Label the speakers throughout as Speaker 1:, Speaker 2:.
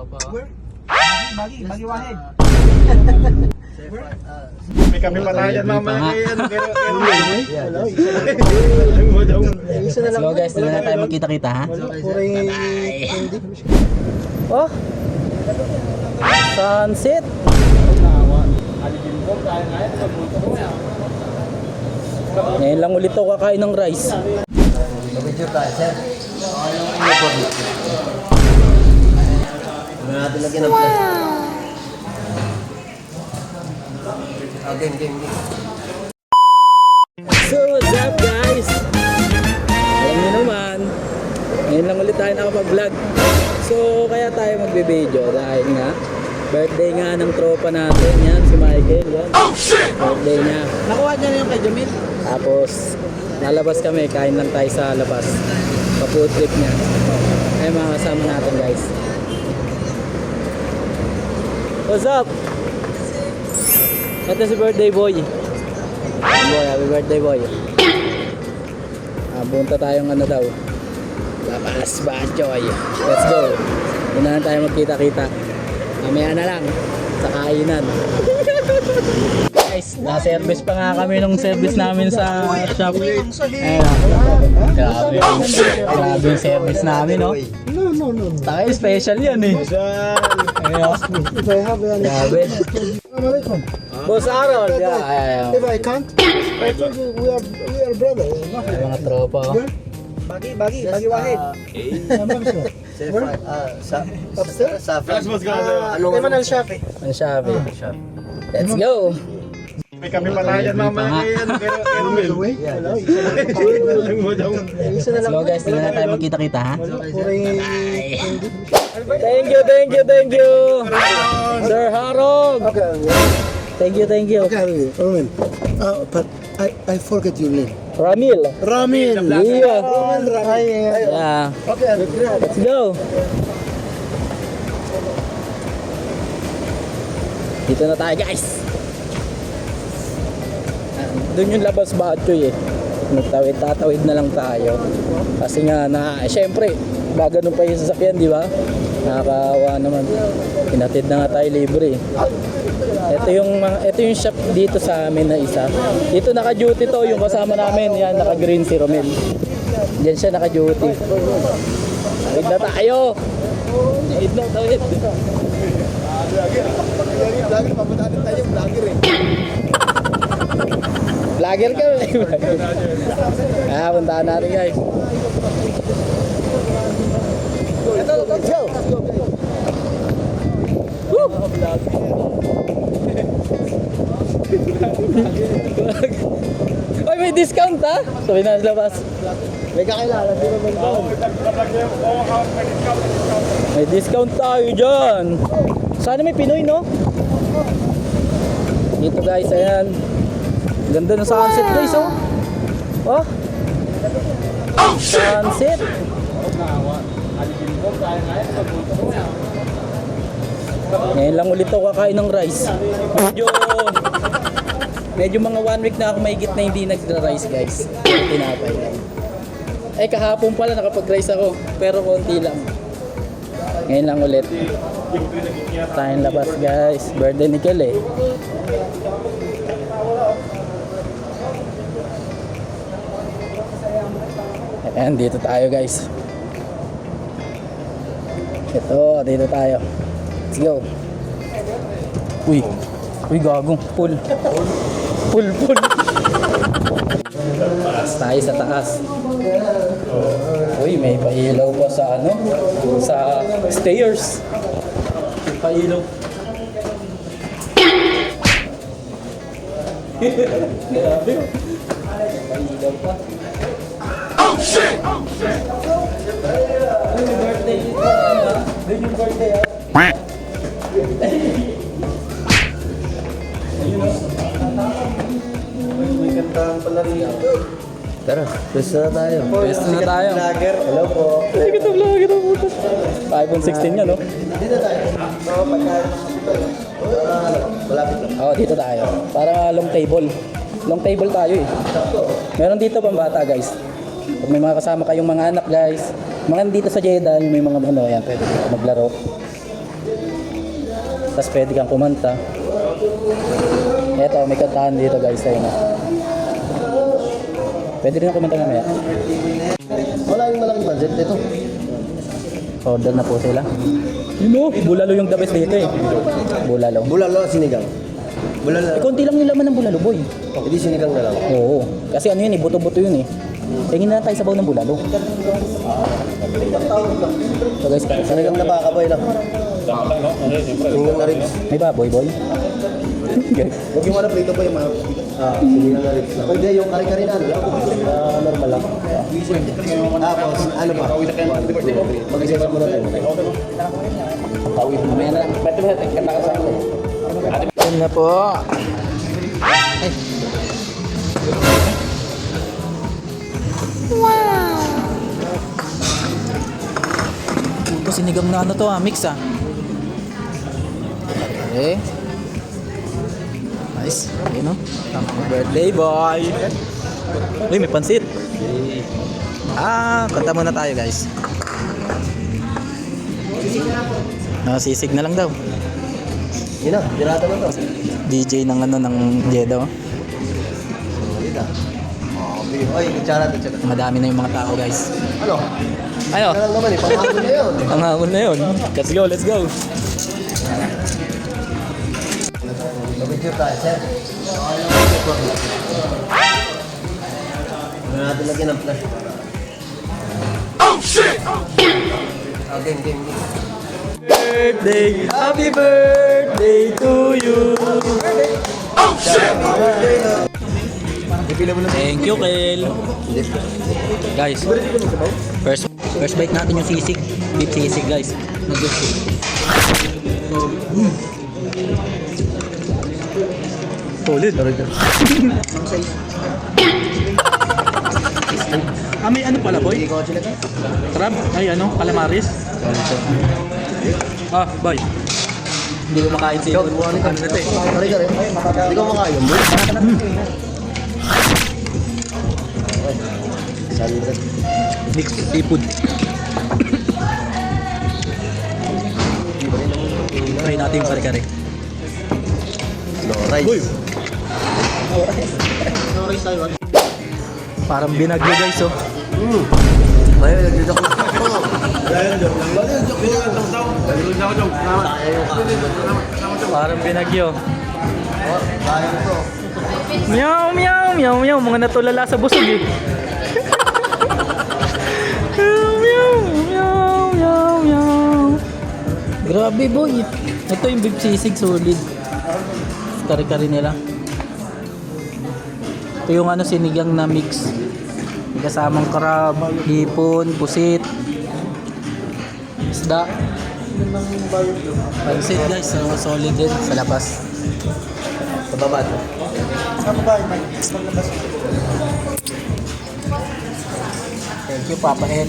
Speaker 1: tropa.
Speaker 2: Bagi Wahid.
Speaker 3: May kami pa tayo dyan mamaya ngayon.
Speaker 1: Let's go guys, doon na tayo magkita-kita ha. Oh! Sunset! Ngayon lang ulit ako kakain ng rice.
Speaker 2: Video tayo, sir. Natin lagyan ng plate. Game.
Speaker 1: So what's up guys? Alam niyo naman, ngayon lang ulit tayo nakapag-vlog. So kaya tayo magbe-video dahil nga birthday nga ng tropa natin, yan si Michael, yan. Birthday niya.
Speaker 2: Nakuha niya na yung kay Jamil.
Speaker 1: Tapos lalabas kami, kain lang tayo sa labas. Pa-food trip niya. Ay mga kasama natin guys. What's up? Ito si birthday boy. Happy birthday boy. Punta tayong ano daw. Labas ba, Joy? Let's go. Unahan tayo magkita-kita. Mamaya na lang sa kainan. Guys, na-service pa nga kami nung service namin sa shop. Grabe yung service namin, no?
Speaker 2: No.
Speaker 1: Tayo special yan eh.
Speaker 2: If I have any...
Speaker 1: Grabe.
Speaker 2: Assalamualaikum.
Speaker 1: Boss Aaron, yeah.
Speaker 2: If I can't, I told you we are brothers.
Speaker 1: Ay, mga tropa. Oh.
Speaker 2: Bagi Wahid. Upstairs? Emmanuel Shafi.
Speaker 1: Ang sabi. Let's go.
Speaker 3: May kami pa tayo dyan mamaya ngayon.
Speaker 1: Let's go guys, doon na tayo magkita-kita ha. Thank you. Sir Harog. Thank you.
Speaker 2: Okay, Roman. But I forget your name.
Speaker 1: Ramil.
Speaker 2: Ramil.
Speaker 1: Yeah. Yeah.
Speaker 2: Okay,
Speaker 1: Let's go. Dito na tayo guys. Doon yung labas Batchoy eh. Tatawid na lang tayo. Kasi nga syempre, gaganon pa yung sasakyan, di ba? Nakakaawa naman. Pinatid na nga tayo libre. Ito yung shop dito sa amin na isa. Dito naka-duty to, yung kasama namin. Yan, naka-green si Romel. Diyan siya naka-duty. Tawid na tayo. Tawid. Vlogger ka. Puntahan natin guys.
Speaker 2: let's go.
Speaker 1: Oy, may discount ha? Sabi na sa labas.
Speaker 2: May kakilala, di ba doon?
Speaker 1: May discount tayo dyan. Sana may Pinoy, no? Dito guys, ayan. Ganda ng sunset guys, oh. Oh. Sunset. Ngayon lang ulit ako kakain ng rice. Medyo mga 1 week na ako mahigit na hindi nagra-rice guys. Tinapay lang. Kahapon pala nakapag-rice ako, pero konti lang. Ngayon lang ulit. Tayong labas guys. Birthday ni Kel eh. Ayan, dito tayo guys. Dito tayo. Let's go. Uy, gagong. Pull. Taas tayo sa taas. Uy, may pailaw pa sa sa stairs. May pailaw. Grabe. Pailaw pa. Oh shit! Yung birthday dito. Doon yung birthday ah.
Speaker 2: May kantahan pala rin yan. Tara, pwesto na tayo. Hello po.
Speaker 1: Hindi kita vlog ito puto. iPhone 16 yan, no?
Speaker 2: Dito tayo. Mga pagkain. Malapit lang.
Speaker 1: Dito tayo. Para long table. Long table tayo eh. Meron dito pambata guys. Kung may mga kasama kayong mga anak guys. Mga dito sa Jeddah, yung may mga yan, pwede maglaro. Tapos pwede kang kumanta. Eto, may kantahan dito guys sa inyo. Pwede rin ako kumanta mamaya.
Speaker 2: Wala yung malaking budget ito.
Speaker 1: Order na po sila. Yun o, bulalo yung the best dito eh. Bulalo.
Speaker 2: Bulalo, sinigang. Bulalo.
Speaker 1: Eh, konti lang yung laman ng bulalo, boy.
Speaker 2: Hindi sinigang na lang.
Speaker 1: Oo. Kasi ano yun eh, buto-buto yun eh. Tingin na tayo sabaw ng bulalo. So guys,
Speaker 2: Sinigang na baka boy lang. Sinigang na ribs.
Speaker 1: may baboy, boy. Guys,
Speaker 2: Huwag yung wala prito boy, mga sinigang na ribs. Pwede yung kari-kari na, normal lang. Tapos, ano pa? Mag-isa muna tayo.
Speaker 1: mamaya na lang. Pwede ba natin kanta ka sa akin? Yun na po. Ay. Ito sinigang na ano to mix Okay. Nice. Ayun o. Happy birthday, boy. Uy, may pansit. Kanta muna tayo, guys. Sisig na lang daw.
Speaker 2: Yun na, dirata na to.
Speaker 1: DJ ng ano ng Jeddah.
Speaker 2: Dito. Oy, kutsara.
Speaker 1: Madami na yung mga tao, guys.
Speaker 2: Ano?
Speaker 1: Ano?
Speaker 2: Kaya lang naman eh, panghapon na yun.
Speaker 1: Ang hapon na yun. Let's go, let's go.
Speaker 2: Picture tayo, sir. Ano natin lagyan ng flash? Oh, shit! Game.
Speaker 1: Birthday, happy birthday to you.
Speaker 2: Oh, shit!
Speaker 1: Thank you, Kel. Guys, first bite natin yung sisig. Beef sisig, guys. Solid. May ano pala, boy? Crab? Ay, ano? Calamaris? Boy. Hindi ko makain si
Speaker 2: Ano na ito eh? Kari-kari. Hindi ko makain mo.
Speaker 1: Mixed seafood. Try natin yung kare-kare.
Speaker 2: No rice.
Speaker 1: Parang binagyo, guys, oh.
Speaker 2: Ayun, nagdito ko.
Speaker 1: Parang binagyo.
Speaker 2: Kaya ko.
Speaker 1: Meow, meow, meow, meow. Mga natulala sa busog, eh. Meow, meow, meow, meow, meow. Grabe, boy. Ito yung beef sisig, solid. Kari-kari nila. Ito yung ano, sinigang na mix. May kasamang crab, hipon, pusit, isda. Pansit, guys. So, solid din sa labas.
Speaker 2: Sa baba.
Speaker 1: Thank you, Papa N.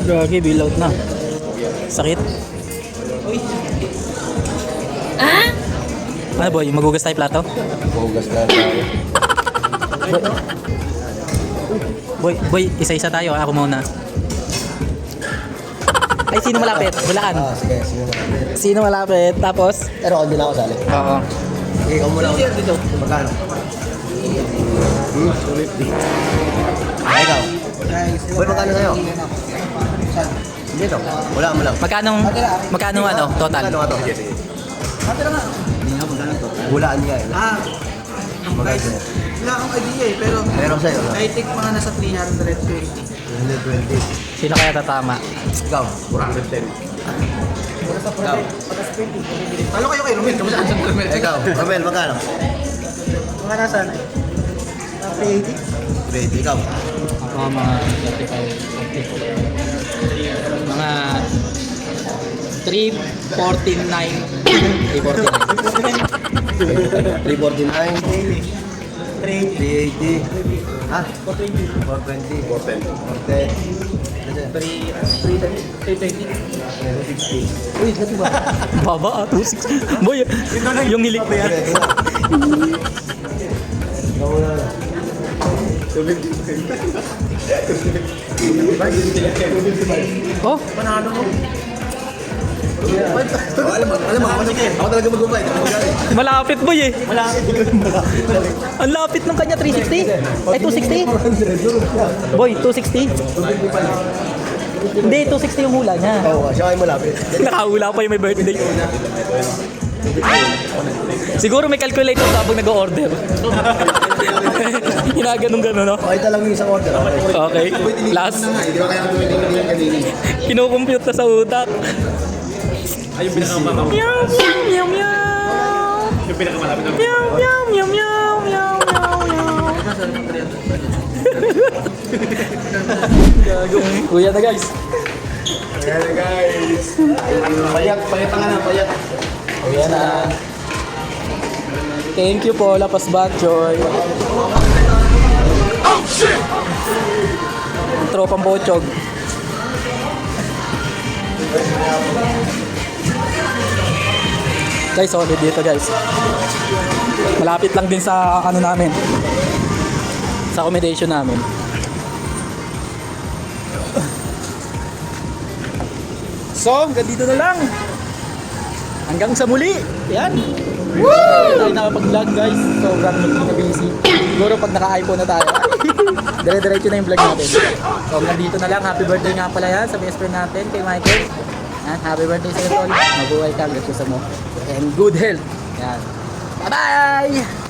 Speaker 1: Gagi, bilaut na. Sakit. Ano, boy? Magugas tayo plato?
Speaker 2: Hugas na tayo.
Speaker 1: Boy, isa-isa tayo. Ako muna. Ay, sino malapit? Hulaan.
Speaker 2: Sige.
Speaker 1: Sino malapit? Tapos?
Speaker 2: Pero hindi na ako sali.
Speaker 1: Oo.
Speaker 2: Sige, ikaw muna ako. Dito. Magkano? Sulit. Ikaw. Boy, magkano sa'yo? Dito. Wala mo lang.
Speaker 1: Magkano ano, total?
Speaker 2: Magkano nga to? Hulaan niya eh. Magkano sa'yo?
Speaker 4: Wala akong idea eh, pero
Speaker 2: Meron sa'yo.
Speaker 4: I think mga nasa 320.
Speaker 2: 120.
Speaker 1: Sino kaya tatama?
Speaker 2: Ikaw. 410. Ikaw.
Speaker 4: Talo kayo kay Romel, kamusta ang Romel?
Speaker 2: Ikaw. Romel, magkano?
Speaker 4: Mga nasa 380?
Speaker 2: 380. Ikaw.
Speaker 1: Ako mga 35. Mga 349.
Speaker 2: 349. 380. Ha? 420.
Speaker 4: 320.
Speaker 2: Uy, dati ba?
Speaker 1: Baba, 260. Boy, yung hilik na yan.
Speaker 2: Ikaw muna.
Speaker 1: Oh,
Speaker 4: Panalo mo.
Speaker 2: Alam mo, ako talaga mag-ubay.
Speaker 1: malapit boy eh.
Speaker 4: Malaki.
Speaker 1: Ang lapit ng kanya, 360? Ay, 260? Boy, 260? Hindi, 260 yung hula niya.
Speaker 2: Oo, siya ay malapit.
Speaker 1: Nakahula pa yung may birthday. Siguro may calculator ka habang nag-order. Ginaganong-ganon, no?
Speaker 2: Okay lang yung isang order.
Speaker 1: Okay. Last.
Speaker 2: Hindi ba kaya kami yung kanina?
Speaker 1: Kinukompute na sa utak.
Speaker 3: Ay, yung pinakamamang.
Speaker 1: Meow, meow, meow, meow.
Speaker 3: Yung pinakamalapit na.
Speaker 1: Meow, meow, meow, meow, meow, meow, meow. Gagong. Kuya na guys.
Speaker 3: Ayan guys.
Speaker 2: Payat nga na, payat.
Speaker 1: Kuya na. Thank you po, Lapas Batchoy. Oh, shit! Tropang Bochog. Guys, solid dito guys. Malapit lang din sa ano namin. Sa accommodation namin. So, hanggang dito na lang. Hanggang sa muli. Yan. Woo! Tayo nakapag-vlog guys. Sobrang busy. Siguro pag naka-iPhone na tayo. Dire-diretso na yung vlog natin. So, hanggang dito na lang. Happy birthday nga pala yan sa best friend natin kay Michael. Yan, happy birthday sa iyo, Tol. Mabuhay ka, bless you sa mo. And good health. Yan. Bye-bye!